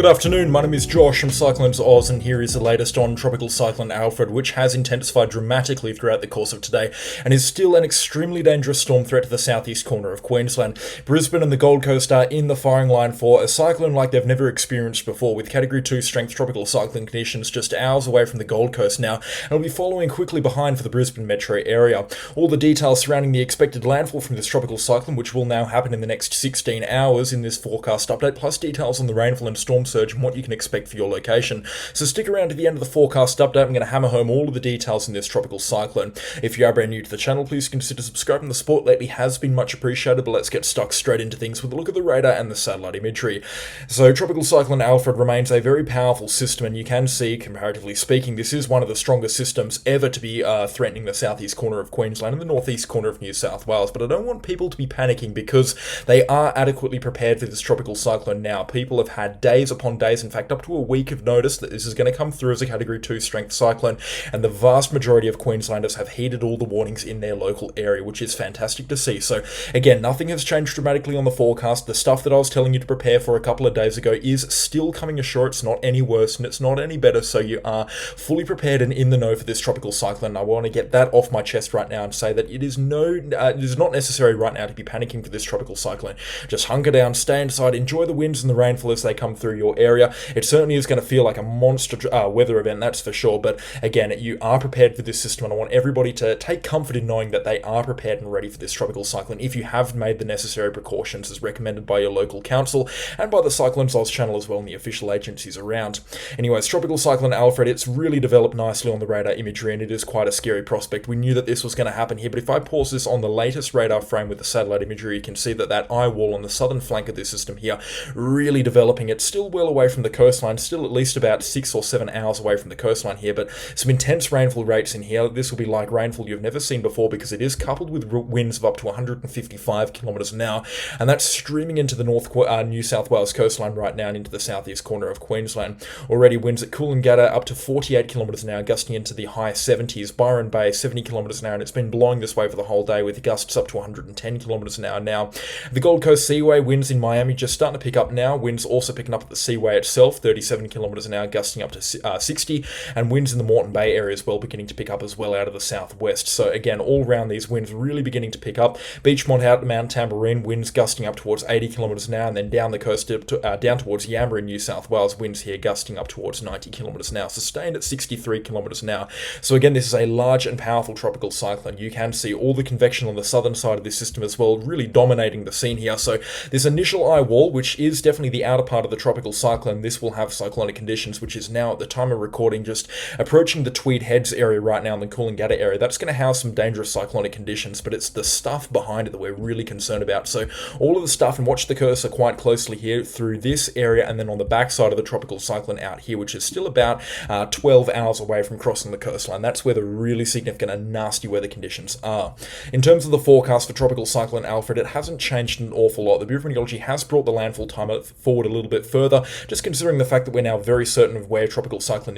Good afternoon, my name is Josh from CyclonesOZ, and here is the latest on Tropical Cyclone Alfred, which has intensified dramatically throughout the course of today and is still an extremely dangerous storm threat to the southeast corner of Queensland. Brisbane and the Gold Coast are in the firing line for a cyclone like they've never experienced before, with Category 2 strength tropical cyclone conditions just hours away from the Gold Coast now, and will be following quickly behind for the Brisbane metro area. All the details surrounding the expected landfall from this tropical cyclone, which will now happen in the next 16 hours in this forecast update, plus details on the rainfall and storm surge and what you can expect for your location. So stick around to the end of the forecast update. I'm going to hammer home all of the details in this tropical cyclone. If you are brand new to the channel, please consider subscribing. The support lately has been much appreciated, but let's get stuck straight into things with a look at the radar and the satellite imagery. So Tropical Cyclone Alfred remains a very powerful system, and you can see, comparatively speaking, this is one of the strongest systems ever to be threatening the southeast corner of Queensland and the northeast corner of New South Wales. But I don't want people to be panicking, because they are adequately prepared for this tropical cyclone now. People have had days upon days, in fact up to a week of notice, that this is going to come through as a Category 2 strength cyclone, and the vast majority of Queenslanders have heeded all the warnings in their local area, which is fantastic to see. So again, nothing has changed dramatically on the forecast. The stuff that I was telling you to prepare for a couple of days ago is still coming ashore. It's not any worse and it's not any better, so you are fully prepared and in the know for this tropical cyclone. I want to get that off my chest right now and say that it is not necessary right now to be panicking for this tropical cyclone. Just hunker down, stay inside, enjoy the winds and the rainfall as they come through your area. It certainly is going to feel like a monster weather event, that's for sure, but again, you are prepared for this system, and I want everybody to take comfort in knowing that they are prepared and ready for this tropical cyclone if you have made the necessary precautions as recommended by your local council and by the CyclonesOZ channel as well, and the official agencies around. Anyways, Tropical Cyclone Alfred, it's really developed nicely on the radar imagery, and it is quite a scary prospect. We knew that this was going to happen here, but if I pause this on the latest radar frame with the satellite imagery, you can see that eye wall on the southern flank of this system here really developing. It's still well away from the coastline, still at least about 6 or 7 hours away from the coastline here, but some intense rainfall rates in here. This will be like rainfall you've never seen before, because it is coupled with winds of up to 155 kilometers an hour, and that's streaming into the New South Wales coastline right now and into the southeast corner of Queensland. Already winds at Coolangatta up to 48 kilometers an hour, gusting into the high 70s. Byron Bay 70 kilometers an hour, and it's been blowing this way for the whole day with gusts up to 110 kilometers an hour now. The Gold Coast Seaway, winds in Miami just starting to pick up now. Winds also picking up at the Seaway itself, 37 kilometers an hour, gusting up to 60, and winds in the Moreton Bay Area as well beginning to pick up as well out of the southwest. So again, all round these winds really beginning to pick up. Beachmont out to Mount Tamborine, winds gusting up towards 80 kilometers an hour, and then down the coast down towards Yamba in New South Wales, winds here gusting up towards 90 kilometers an hour, sustained at 63 kilometers an hour. So again, this is a large and powerful tropical cyclone. You can see all the convection on the southern side of this system as well, really dominating the scene here. So this initial eye wall, which is definitely the outer part of the tropical cyclone, this will have cyclonic conditions, which is now at the time of recording just approaching the Tweed Heads area right now in the Coolangatta area. That's going to house some dangerous cyclonic conditions, but it's the stuff behind it that we're really concerned about. So all of the stuff, and watch the cursor quite closely here through this area, and then on the backside of the tropical cyclone out here, which is still about 12 hours away from crossing the coastline. That's where the really significant and nasty weather conditions are. In terms of the forecast for Tropical Cyclone Alfred, it hasn't changed an awful lot. The Bureau of Meteorology has brought the landfall time forward a little bit further, just considering the fact that we're now very certain of where Tropical Cyclone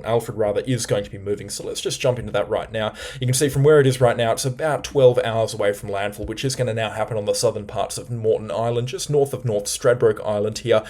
Alfred is going to be moving. So let's just jump into that right now. You can see from where it is right now, it's about 12 hours away from landfall, which is going to now happen on the southern parts of Moreton Island, just north of North Stradbroke Island here,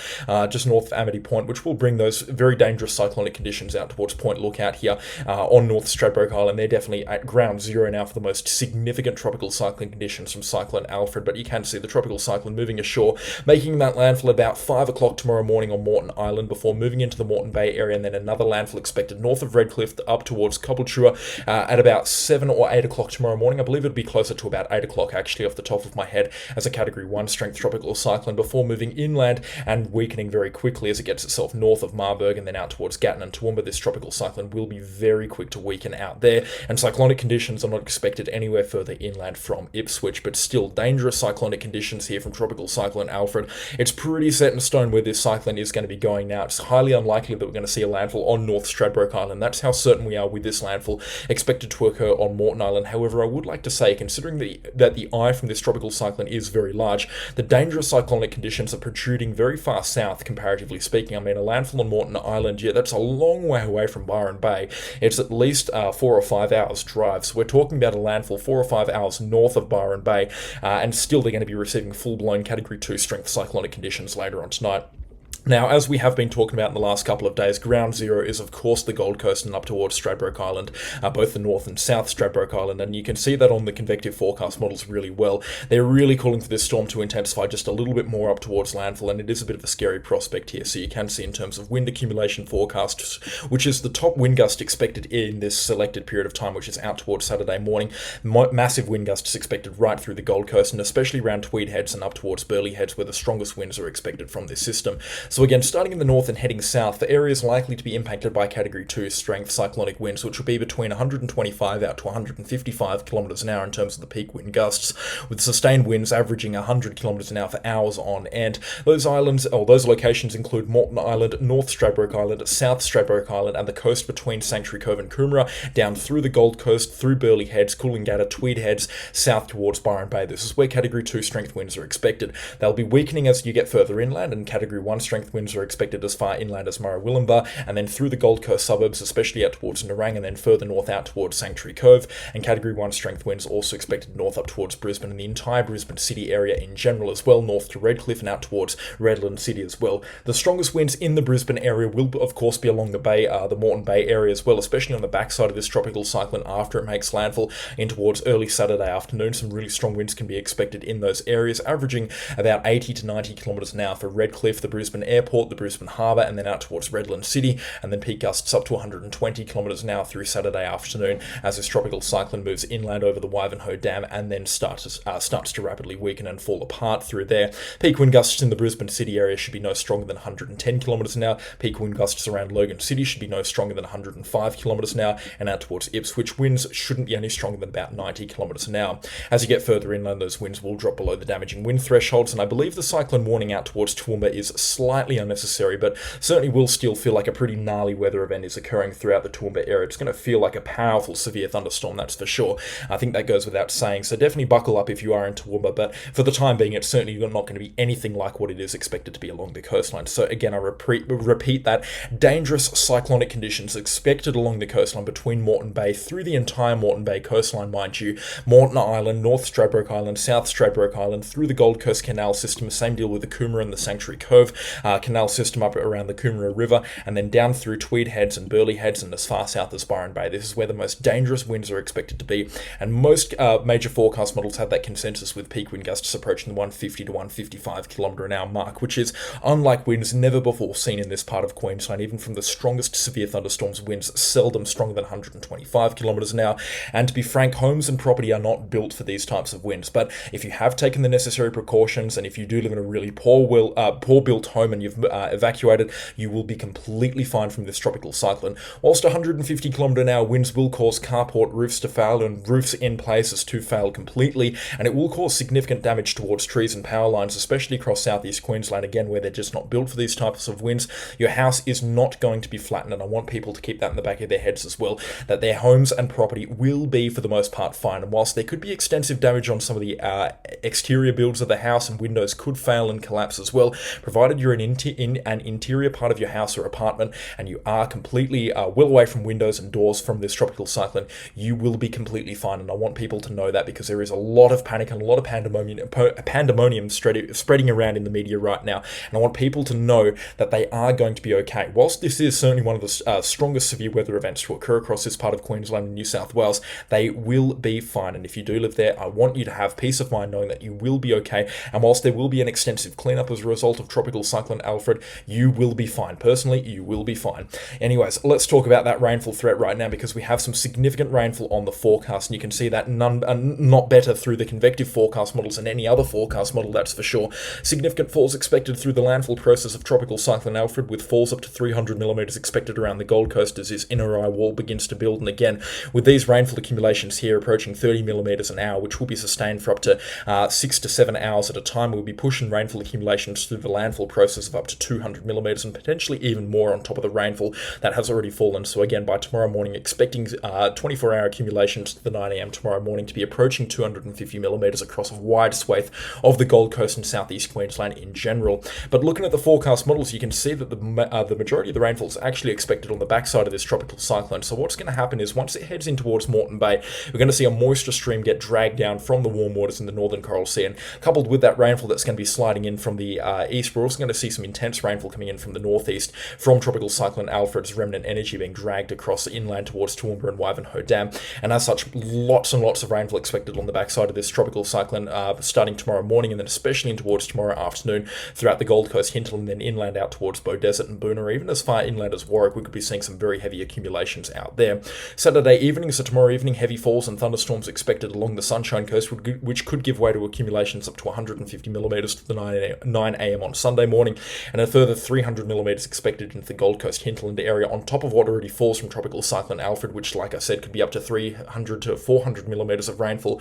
just north of Amity Point, which will bring those very dangerous cyclonic conditions out towards Point Lookout here on North Stradbroke Island. They're definitely at ground zero now for the most significant tropical cyclone conditions from Cyclone Alfred, but you can see the tropical cyclone moving ashore, making that landfall about 5 o'clock tomorrow morning on Moreton Island before moving into the Moreton Bay Area, and then another landfall expected north of Redcliffe up towards Cobbletrua at about 7 or 8 o'clock tomorrow morning. I believe it'll be closer to about 8 o'clock actually off the top of my head, as a Category 1 strength tropical cyclone before moving inland and weakening very quickly as it gets itself north of Marburg and then out towards Gatton and Toowoomba. This tropical cyclone will be very quick to weaken out there, and cyclonic conditions are not expected anywhere further inland from Ipswich, but still dangerous cyclonic conditions here from Tropical Cyclone Alfred. It's pretty set in stone where this cyclone is going to be going now. It's highly unlikely that we're going to see a landfall on North Stradbroke Island. That's how certain we are with this landfall expected to occur on Moreton Island. However, I would like to say, considering that the eye from this tropical cyclone is very large, the dangerous cyclonic conditions are protruding very far south, comparatively speaking. I mean, a landfall on Moreton Island, yeah, that's a long way away from Byron Bay. It's at least 4 or 5 hours drive. So we're talking about a landfall 4 or 5 hours north of Byron Bay, and still they're going to be receiving full-blown Category 2 strength cyclonic conditions later on tonight. Now, as we have been talking about in the last couple of days, ground zero is, of course, the Gold Coast and up towards Stradbroke Island, both the north and south Stradbroke Island, and you can see that on the convective forecast models really well. They're really calling for this storm to intensify just a little bit more up towards landfall, and it is a bit of a scary prospect here. So you can see in terms of wind accumulation forecasts, which is the top wind gust expected in this selected period of time, which is out towards Saturday morning. Massive wind gusts expected right through the Gold Coast, and especially around Tweed Heads and up towards Burleigh Heads, where the strongest winds are expected from this system. So again, starting in the north and heading south, the area is likely to be impacted by Category 2 strength cyclonic winds, which will be between 125 out to 155 kilometres an hour in terms of the peak wind gusts, with sustained winds averaging 100 kilometres an hour for hours on end. Those locations include Moreton Island, North Stradbroke Island, South Stradbroke Island, and the coast between Sanctuary Cove and Coomera, down through the Gold Coast, through Burleigh Heads, Coolangatta, Tweed Heads, south towards Byron Bay. This is where Category 2 strength winds are expected. They'll be weakening as you get further inland, and Category 1 strength winds are expected as far inland as Murray-Willumbah, and then through the Gold Coast suburbs, especially out towards Nerang, and then further north out towards Sanctuary Cove. And Category 1 strength winds also expected north up towards Brisbane and the entire Brisbane city area in general as well, north to Redcliffe and out towards Redland City as well. The strongest winds in the Brisbane area will, of course, be along the bay, the Moreton Bay area as well, especially on the backside of this tropical cyclone after it makes landfall in towards early Saturday afternoon. Some really strong winds can be expected in those areas, averaging about 80 to 90 kilometres an hour for Redcliffe, the Brisbane Airport, the Brisbane Harbour, and then out towards Redland City, and then peak gusts up to 120 kilometres an hour through Saturday afternoon as this tropical cyclone moves inland over the Wivenhoe Dam and then starts to rapidly weaken and fall apart through there. Peak wind gusts in the Brisbane city area should be no stronger than 110 kilometres an hour. Peak wind gusts around Logan City should be no stronger than 105 kilometres an hour, and out towards Ipswich, winds shouldn't be any stronger than about 90 kilometres an hour. As you get further inland, those winds will drop below the damaging wind thresholds, and I believe the cyclone warning out towards Toowoomba is slightly unnecessary, but certainly will still feel like a pretty gnarly weather event is occurring throughout the Toowoomba area. It's going to feel like a powerful, severe thunderstorm, that's for sure. I think that goes without saying, so definitely buckle up if you are in Toowoomba, but for the time being, it's certainly not going to be anything like what it is expected to be along the coastline. So again, I repeat that dangerous cyclonic conditions expected along the coastline between Moreton Bay through the entire Moreton Bay coastline, mind you. Moreton Island, North Stradbroke Island, South Stradbroke Island, through the Gold Coast Canal system, same deal with the Coomera and the Sanctuary Cove Canal system up around the Coomera River, and then down through Tweed Heads and Burleigh Heads and as far south as Byron Bay. This is where the most dangerous winds are expected to be, and most major forecast models have that consensus with peak wind gusts approaching the 150 to 155 kilometre an hour mark, which is unlike winds never before seen in this part of Queensland. Even from the strongest severe thunderstorms, winds seldom stronger than 125 kilometres an hour, and to be frank, homes and property are not built for these types of winds. But if you have taken the necessary precautions, and if you do live in a really poor built home and you've evacuated, you will be completely fine from this tropical cyclone. Whilst 150 kilometre an hour winds will cause carport roofs to fail and roofs in places to fail completely, and it will cause significant damage towards trees and power lines, especially across southeast Queensland, again, where they're just not built for these types of winds. Your house is not going to be flattened, and I want people to keep that in the back of their heads as well, that their homes and property will be, for the most part, fine. And whilst there could be extensive damage on some of the exterior builds of the house, and windows could fail and collapse as well, provided you're in an interior part of your house or apartment, and you are completely well away from windows and doors from this tropical cyclone, you will be completely fine. And I want people to know that, because there is a lot of panic and a lot of pandemonium spreading around in the media right now, and I want people to know that they are going to be okay. Whilst this is certainly one of the strongest severe weather events to occur across this part of Queensland and New South Wales, they will be fine. And if you do live there, I want you to have peace of mind knowing that you will be okay. And whilst there will be an extensive cleanup as a result of Tropical Cyclone Alfred, you will be fine. Personally, you will be fine. Anyways, let's talk about that rainfall threat right now, because we have some significant rainfall on the forecast, and you can see that not better through the convective forecast models than any other forecast model, that's for sure. Significant falls expected through the landfall process of Tropical Cyclone Alfred, with falls up to 300 millimetres expected around the Gold Coast as this inner eye wall begins to build. And again, with these rainfall accumulations here approaching 30 millimetres an hour, which will be sustained for up to 6 to 7 hours at a time, we'll be pushing rainfall accumulations through the landfall process of up to 200 millimetres and potentially even more on top of the rainfall that has already fallen. So again, by tomorrow morning, expecting 24-hour accumulations to the 9 a.m. tomorrow morning to be approaching 250 millimetres across a wide swathe of the Gold Coast and southeast Queensland in general. But looking at the forecast models, you can see that the majority of the rainfall is actually expected on the backside of this tropical cyclone. So what's going to happen is, once it heads in towards Moreton Bay, we're going to see a moisture stream get dragged down from the warm waters in the northern Coral Sea, and coupled with that rainfall that's going to be sliding in from the east, we're also going to see see some intense rainfall coming in from the northeast from Tropical Cyclone Alfred's remnant energy being dragged across inland towards Toowoomba and Ivanhoe Dam. And as such, lots and lots of rainfall expected on the backside of this tropical cyclone starting tomorrow morning and then especially in towards tomorrow afternoon throughout the Gold Coast hinterland, then inland out towards Bow Desert and Boonah, or even as far inland as Warwick. We could be seeing some very heavy accumulations out there. Saturday evening, so tomorrow evening, heavy falls and thunderstorms expected along the Sunshine Coast, which could give way to accumulations up to 150 millimetres to the 9 a.m. on Sunday morning, and a further 300 millimetres expected into the Gold Coast hinterland area, on top of what already falls from Tropical Cyclone Alfred, which, like I said, could be up to 300 to 400 millimetres of rainfall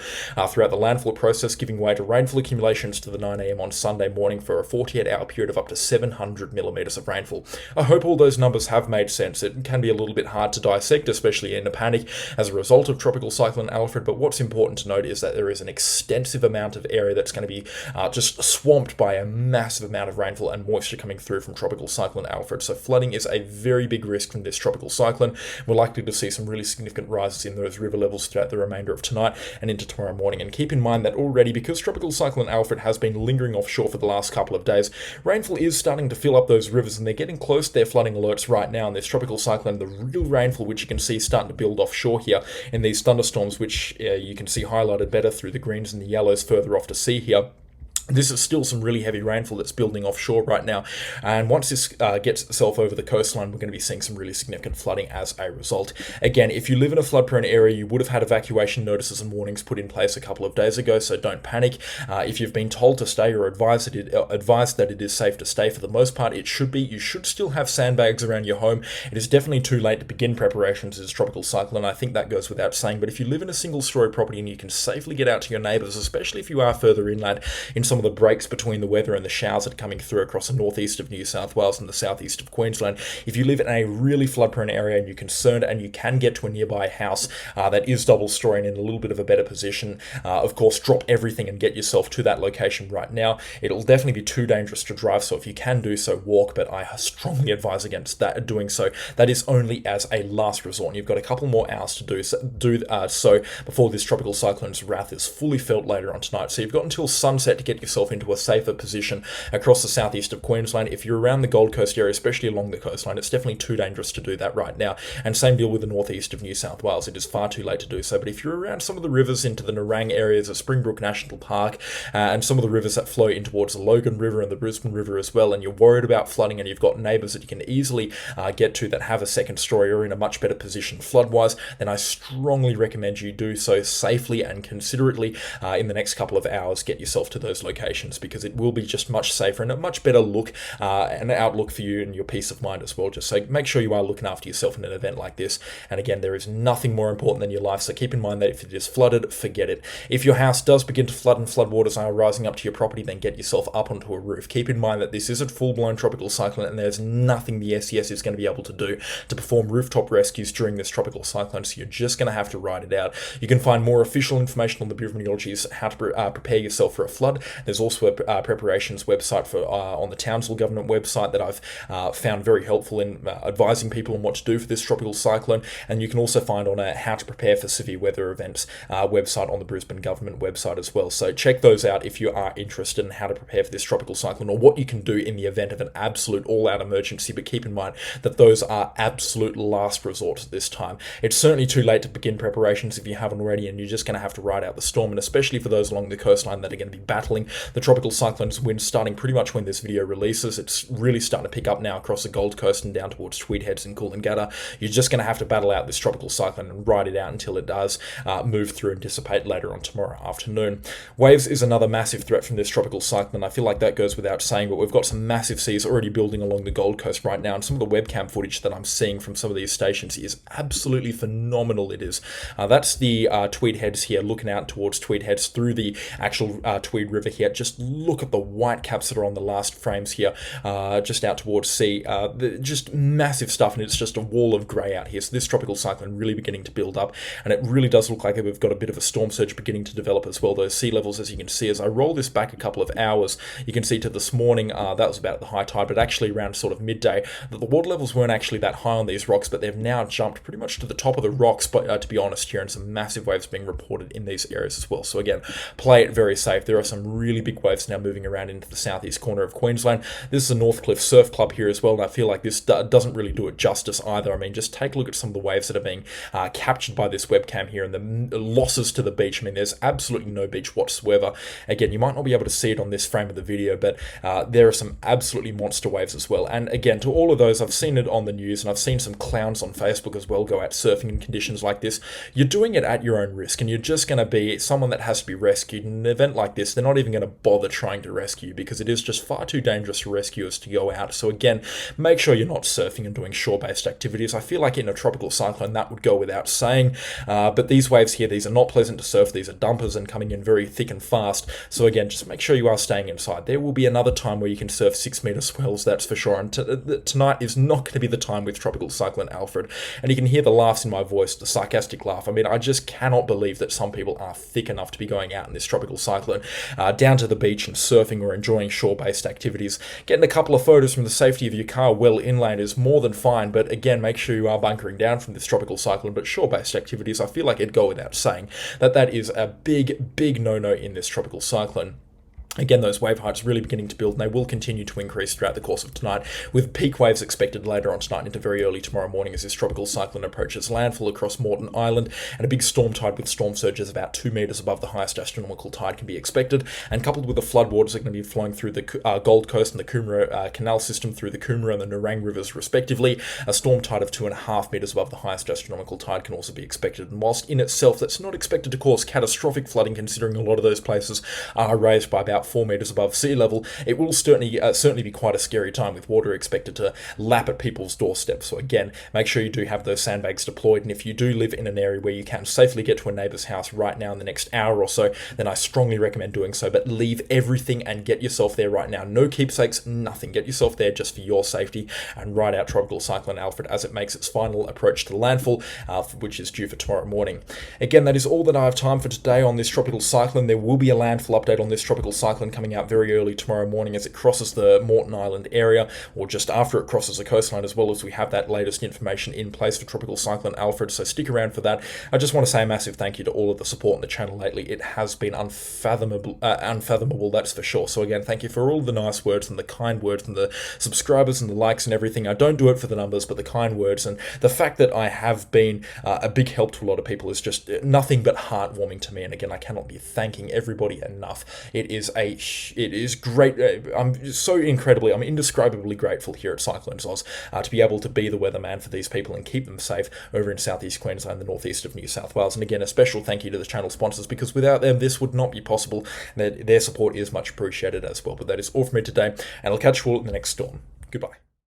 throughout the landfall process, giving way to rainfall accumulations to the 9 a.m. on Sunday morning for a 48-hour period of up to 700 millimetres of rainfall. I hope all those numbers have made sense. It can be a little bit hard to dissect, especially in a panic as a result of Tropical Cyclone Alfred, but what's important to note is that there is an extensive amount of area that's going to be just swamped by a massive amount of rainfall and moisture coming through from Tropical Cyclone Alfred. So flooding is a very big risk from this tropical cyclone. We're likely to see some really significant rises in those river levels throughout the remainder of tonight and into tomorrow morning. And keep in mind that already, because Tropical Cyclone Alfred has been lingering offshore for the last couple of days, rainfall is starting to fill up those rivers, and they're getting close to their flooding alerts right now. And this tropical cyclone, the real rainfall, which you can see starting to build offshore here in these thunderstorms, which you can see highlighted better through the greens and the yellows further off to sea here. This is still some really heavy rainfall that's building offshore right now, and once this gets itself over the coastline, we're going to be seeing some really significant flooding as a result. Again, if you live in a flood-prone area, you would have had evacuation notices and warnings put in place a couple of days ago, so don't panic. If you've been told to stay or advised that it is safe to stay, for the most part, it should be. You should still have sandbags around your home. It is definitely too late to begin preparations as a tropical cyclone. I think that goes without saying, but if you live in a single-story property and you can safely get out to your neighbours, especially if you are further inland in some of the breaks between the weather and the showers that are coming through across the northeast of New South Wales and the southeast of Queensland. If you live in a really flood-prone area and you're concerned and you can get to a nearby house that is double-story and in a little bit of a better position, of course, drop everything and get yourself to that location right now. It'll definitely be too dangerous to drive, so if you can do so, walk, but I strongly advise against doing so. That is only as a last resort, and you've got a couple more hours to do so before this tropical cyclone's wrath is fully felt later on tonight. So you've got until sunset to get yourself into a safer position across the southeast of Queensland. If you're around the Gold Coast area, especially along the coastline, it's definitely too dangerous to do that right now. And same deal with the northeast of New South Wales. It is far too late to do so. But if you're around some of the rivers into the Nerang areas of Springbrook National Park and some of the rivers that flow in towards the Logan River and the Brisbane River as well, and you're worried about flooding and you've got neighbours that you can easily get to that have a second story or in a much better position flood-wise, then I strongly recommend you do so safely and considerately in the next couple of hours. Get yourself to those locations, because it will be just much safer and a much better look and outlook for you and your peace of mind as well. Just so make sure you are looking after yourself in an event like this. And again, there is nothing more important than your life, so keep in mind that if it is flooded, forget it. If your house does begin to flood and floodwaters are rising up to your property, then get yourself up onto a roof. Keep in mind that this is a full-blown tropical cyclone and there's nothing the SES is going to be able to do to perform rooftop rescues during this tropical cyclone, so you're just going to have to ride it out. You can find more official information on the Bureau of Meteorology's how to prepare yourself for a flood. There's also a preparations website for on the Townsville government website that I've found very helpful in advising people on what to do for this tropical cyclone, and you can also find on a how to prepare for severe weather events website on the Brisbane government website as well. So check those out if you are interested in how to prepare for this tropical cyclone or what you can do in the event of an absolute all-out emergency, but keep in mind that those are absolute last resorts at this time. It's certainly too late to begin preparations if you haven't already, and you're just going to have to ride out the storm, and especially for those along the coastline that are going to be battling the tropical cyclone's winds starting pretty much when this video releases. It's really starting to pick up now across the Gold Coast and down towards Tweed Heads and Coolangatta. You're just going to have to battle out this tropical cyclone and ride it out until it does move through and dissipate later on tomorrow afternoon. Waves is another massive threat from this tropical cyclone. I feel like that goes without saying, but we've got some massive seas already building along the Gold Coast right now, and some of the webcam footage that I'm seeing from some of these stations is absolutely phenomenal. It is. That's the Tweed Heads here, looking out towards Tweed Heads through the actual Tweed River here. Just look at the white caps that are on the last frames here, just out towards sea. Just massive stuff, and it's just a wall of grey out here. So this tropical cyclone really beginning to build up, and it really does look like we've got a bit of a storm surge beginning to develop as well. Those sea levels, as you can see, as I roll this back a couple of hours, you can see to this morning, that was about the high tide, but actually around sort of midday, that the water levels weren't actually that high on these rocks, but they've now jumped pretty much to the top of the rocks, but to be honest here, and some massive waves being reported in these areas as well. So again, play it very safe. There are some really big waves now moving around into the southeast corner of Queensland. This is a Northcliffe Surf Club here as well, and I feel like this doesn't really do it justice either. I mean, just take a look at some of the waves that are being captured by this webcam here, and the losses to the beach. I mean, there's absolutely no beach whatsoever. Again, you might not be able to see it on this frame of the video, but there are some absolutely monster waves as well. And again, to all of those, I've seen it on the news, and I've seen some clowns on Facebook as well go out surfing in conditions like this. You're doing it at your own risk, and you're just going to be someone that has to be rescued. In an event like this, they're not even going to bother trying to rescue, because it is just far too dangerous for rescuers to go out. So again, make sure you're not surfing and doing shore-based activities. I feel like in a tropical cyclone that would go without saying, but these waves here, these are not pleasant to surf. These are dumpers and coming in very thick and fast. So again, just make sure you are staying inside. There will be another time where you can surf 6-meter swells, that's for sure. And tonight is not going to be the time with Tropical Cyclone Alfred. And you can hear the laughs in my voice, the sarcastic laugh. I mean, I just cannot believe that some people are thick enough to be going out in this tropical cyclone down to the beach and surfing or enjoying shore-based activities. Getting a couple of photos from the safety of your car well inland is more than fine, but again, make sure you are bunkering down from this tropical cyclone. But shore-based activities, I feel like it'd go without saying that that is a big no-no in this tropical cyclone. Again, those wave heights really beginning to build, and they will continue to increase throughout the course of tonight, with peak waves expected later on tonight into very early tomorrow morning as this tropical cyclone approaches landfall across Moreton Island, and a big storm tide with storm surges about 2 metres above the highest astronomical tide can be expected, and coupled with the floodwaters that are going to be flowing through the Gold Coast and the Coomera Canal system through the Coomera and the Nerang rivers respectively. A storm tide of 2.5 metres above the highest astronomical tide can also be expected, and whilst in itself that's not expected to cause catastrophic flooding, considering a lot of those places are raised by about 4 metres above sea level, it will certainly be quite a scary time, with water expected to lap at people's doorsteps. So again, make sure you do have those sandbags deployed, and if you do live in an area where you can safely get to a neighbour's house right now in the next hour or so, then I strongly recommend doing so, but leave everything and get yourself there right now. No keepsakes, nothing. Get yourself there just for your safety, and ride out Tropical Cyclone Alfred as it makes its final approach to landfall, which is due for tomorrow morning. Again, that is all that I have time for today on this tropical cyclone. There will be a landfall update on this tropical cyclone coming out very early tomorrow morning as it crosses the Moreton Island area, or just after it crosses the coastline, as well as we have that latest information in place for Tropical Cyclone Alfred, so stick around for that. I just want to say a massive thank you to all of the support on the channel lately. It has been unfathomable, that's for sure. So again, thank you for all the nice words and the kind words and the subscribers and the likes and everything. I don't do it for the numbers, but the kind words and the fact that I have been a big help to a lot of people is just nothing but heartwarming to me. And again, I cannot be thanking everybody enough. It is great. I'm indescribably grateful here at CyclonesOZ to be able to be the weatherman for these people and keep them safe over in southeast Queensland, the northeast of New South Wales. And again, a special thank you to the channel sponsors, because without them this would not be possible. Their support is much appreciated as well. But that is all from me today, and I'll catch you all in the next storm. Goodbye.